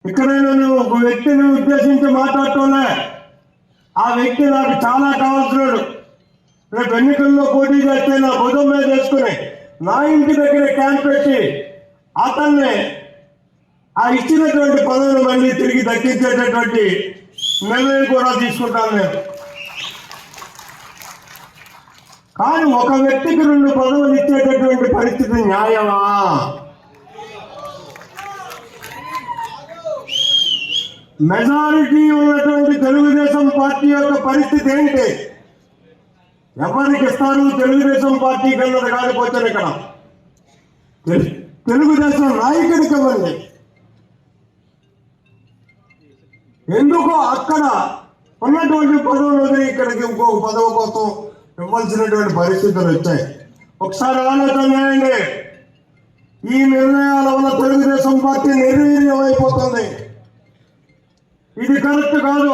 ఇక్కడ నేను ఒక వ్యక్తిని ఉద్దేశించి మాట్లాడుతూనే ఆ వ్యక్తి నాకు చాలా కావాల్సినాడు. రేపు ఎన్నికల్లో పోటీ చేస్తే నా భుజం మీద చేసుకుని నా ఇంటి దగ్గర క్యాంప్ పెట్టి అతన్ని ఆ ఇచ్చినటువంటి పదవులు మళ్ళీ తిరిగి దక్కించేటటువంటి నిర్ణయం కూడా తీసుకుంటాను నేను. కానీ ఒక వ్యక్తికి 2 పదవులు ఇచ్చేటటువంటి పరిస్థితి న్యాయమా? మెజారిటీ ఉన్నటువంటి తెలుగుదేశం పార్టీ యొక్క పరిస్థితి ఏంటి? ఎవరికి ఇస్తారు? తెలుగుదేశం పార్టీ కన్నది కాకపోతే ఇక్కడ తెలుగుదేశం నాయకుడికి ఇవ్వండి. ఎందుకో అక్కడ ఉన్నటువంటి పదవులు వదిలి ఇక్కడికి ఇంకొక పదవి కోసం ఇవ్వాల్సినటువంటి పరిస్థితులు వచ్చాయి. ఒకసారి ఆలోచన చేయండి. ఈ నిర్ణయాల వల్ల తెలుగుదేశం పార్టీ నిర్వీర్యం అయిపోతుంది. ఇది కరెక్ట్ కాదు.